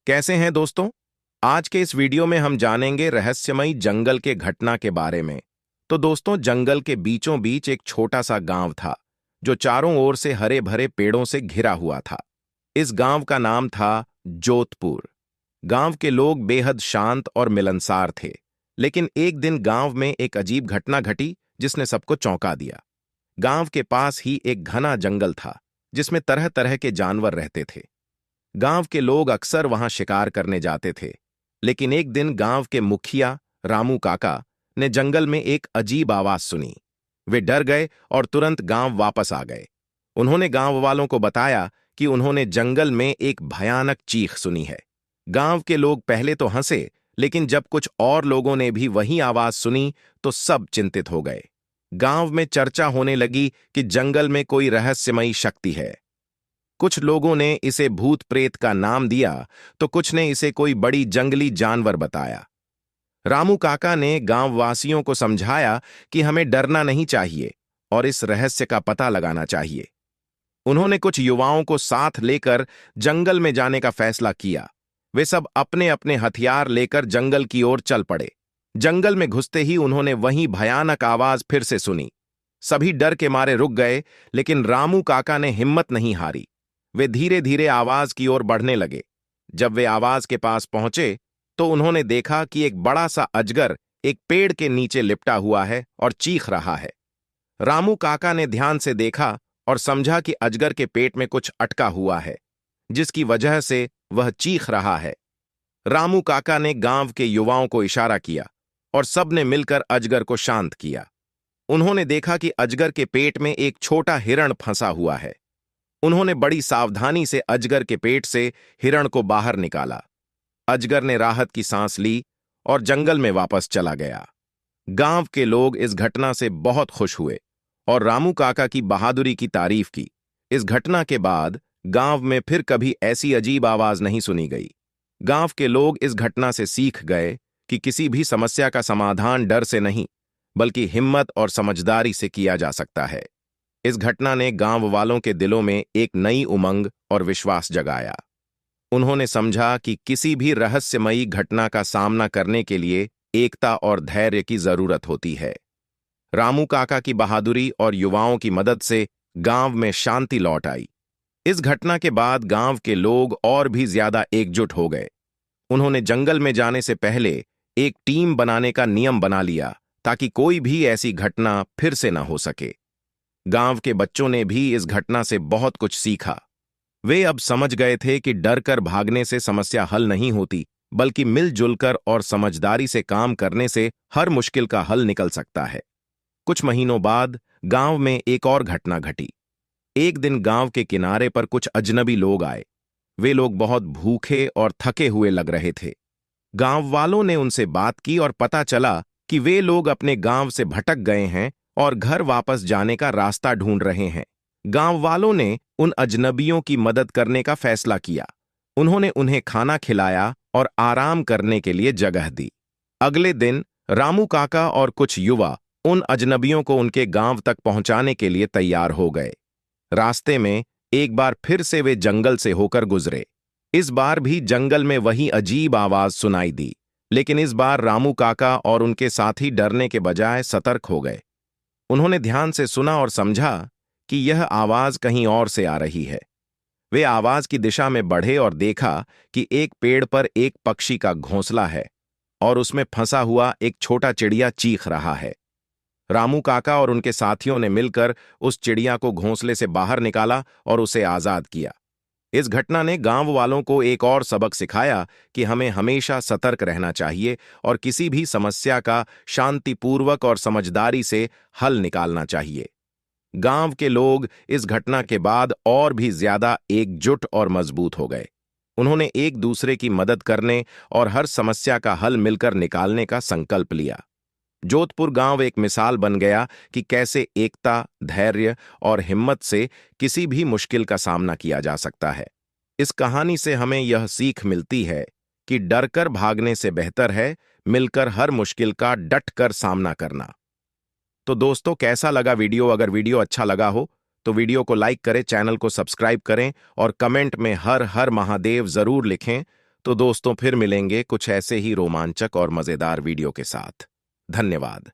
कैसे हैं दोस्तों। आज के इस वीडियो में हम जानेंगे रहस्यमयी जंगल के घटना के बारे में। तो दोस्तों, जंगल के बीचों बीच एक छोटा सा गांव था जो चारों ओर से हरे भरे पेड़ों से घिरा हुआ था। इस गांव का नाम था जोधपुर। गांव के लोग बेहद शांत और मिलनसार थे, लेकिन एक दिन गांव में एक अजीब घटना घटी जिसने सबको चौंका दिया। गांव के पास ही एक घना जंगल था जिसमें तरह तरह के जानवर रहते थे। गांव के लोग अक्सर वहां शिकार करने जाते थे, लेकिन एक दिन गांव के मुखिया रामू काका ने जंगल में एक अजीब आवाज सुनी। वे डर गए और तुरंत गांव वापस आ गए। उन्होंने गांव वालों को बताया कि उन्होंने जंगल में एक भयानक चीख सुनी है। गांव के लोग पहले तो हंसे, लेकिन जब कुछ और लोगों ने भी वही आवाज सुनी तो सब चिंतित हो गए। गांव में चर्चा होने लगी कि जंगल में कोई रहस्यमयी शक्ति है। कुछ लोगों ने इसे भूत प्रेत का नाम दिया, तो कुछ ने इसे कोई बड़ी जंगली जानवर बताया। रामू काका ने गांववासियों को समझाया कि हमें डरना नहीं चाहिए और इस रहस्य का पता लगाना चाहिए। उन्होंने कुछ युवाओं को साथ लेकर जंगल में जाने का फैसला किया। वे सब अपने अपने हथियार लेकर जंगल की ओर चल पड़े। जंगल में घुसते ही उन्होंने वही भयानक आवाज फिर से सुनी। सभी डर के मारे रुक गए, लेकिन रामू काका ने हिम्मत नहीं हारी। वे धीरे धीरे आवाज की ओर बढ़ने लगे। जब वे आवाज के पास पहुंचे तो उन्होंने देखा कि एक बड़ा सा अजगर एक पेड़ के नीचे लिपटा हुआ है और चीख रहा है। रामू काका ने ध्यान से देखा और समझा कि अजगर के पेट में कुछ अटका हुआ है, जिसकी वजह से वह चीख रहा है। रामू काका ने गांव के युवाओं को इशारा किया और सबने मिलकर अजगर को शांत किया। उन्होंने देखा कि अजगर के पेट में एक छोटा हिरण फंसा हुआ है। उन्होंने बड़ी सावधानी से अजगर के पेट से हिरण को बाहर निकाला। अजगर ने राहत की सांस ली और जंगल में वापस चला गया। गांव के लोग इस घटना से बहुत खुश हुए और रामू काका की बहादुरी की तारीफ की। इस घटना के बाद गांव में फिर कभी ऐसी अजीब आवाज नहीं सुनी गई। गांव के लोग इस घटना से सीख गए कि किसी भी समस्या का समाधान डर से नहीं, बल्कि हिम्मत और समझदारी से किया जा सकता है। इस घटना ने गांव वालों के दिलों में एक नई उमंग और विश्वास जगाया। उन्होंने समझा कि किसी भी रहस्यमयी घटना का सामना करने के लिए एकता और धैर्य की जरूरत होती है। रामू काका की बहादुरी और युवाओं की मदद से गांव में शांति लौट आई। इस घटना के बाद गांव के लोग और भी ज्यादा एकजुट हो गए। उन्होंने जंगल में जाने से पहले एक टीम बनाने का नियम बना लिया ताकि कोई भी ऐसी घटना फिर से न हो सके। गांव के बच्चों ने भी इस घटना से बहुत कुछ सीखा। वे अब समझ गए थे कि डर कर भागने से समस्या हल नहीं होती, बल्कि मिलजुल कर और समझदारी से काम करने से हर मुश्किल का हल निकल सकता है। कुछ महीनों बाद गांव में एक और घटना घटी। एक दिन गांव के किनारे पर कुछ अजनबी लोग आए। वे लोग बहुत भूखे और थके हुए लग रहे थे। गांव वालों ने उनसे बात की और पता चला कि वे लोग अपने गांव से भटक गए हैं और घर वापस जाने का रास्ता ढूंढ रहे हैं। गांव वालों ने उन अजनबियों की मदद करने का फैसला किया। उन्होंने उन्हें खाना खिलाया और आराम करने के लिए जगह दी। अगले दिन रामू काका और कुछ युवा उन अजनबियों को उनके गांव तक पहुंचाने के लिए तैयार हो गए। रास्ते में एक बार फिर से वे जंगल से होकर गुजरे। इस बार भी जंगल में वही अजीब आवाज सुनाई दी, लेकिन इस बार रामू काका और उनके साथी डरने के बजाय सतर्क हो गए। उन्होंने ध्यान से सुना और समझा कि यह आवाज कहीं और से आ रही है। वे आवाज की दिशा में बढ़े और देखा कि एक पेड़ पर एक पक्षी का घोंसला है और उसमें फंसा हुआ एक छोटा चिड़िया चीख रहा है। रामू काका और उनके साथियों ने मिलकर उस चिड़िया को घोंसले से बाहर निकाला और उसे आजाद किया। इस घटना ने गांव वालों को एक और सबक सिखाया कि हमें हमेशा सतर्क रहना चाहिए और किसी भी समस्या का शांतिपूर्वक और समझदारी से हल निकालना चाहिए। गांव के लोग इस घटना के बाद और भी ज्यादा एकजुट और मजबूत हो गए। उन्होंने एक दूसरे की मदद करने और हर समस्या का हल मिलकर निकालने का संकल्प लिया। जोधपुर गांव एक मिसाल बन गया कि कैसे एकता, धैर्य और हिम्मत से किसी भी मुश्किल का सामना किया जा सकता है। इस कहानी से हमें यह सीख मिलती है कि डरकर भागने से बेहतर है मिलकर हर मुश्किल का डट कर सामना करना। तो दोस्तों, कैसा लगा वीडियो? अगर वीडियो अच्छा लगा हो तो वीडियो को लाइक करें, चैनल को सब्सक्राइब करें और कमेंट में हर हर महादेव जरूर लिखें। तो दोस्तों फिर मिलेंगे कुछ ऐसे ही रोमांचक और मजेदार वीडियो के साथ। धन्यवाद।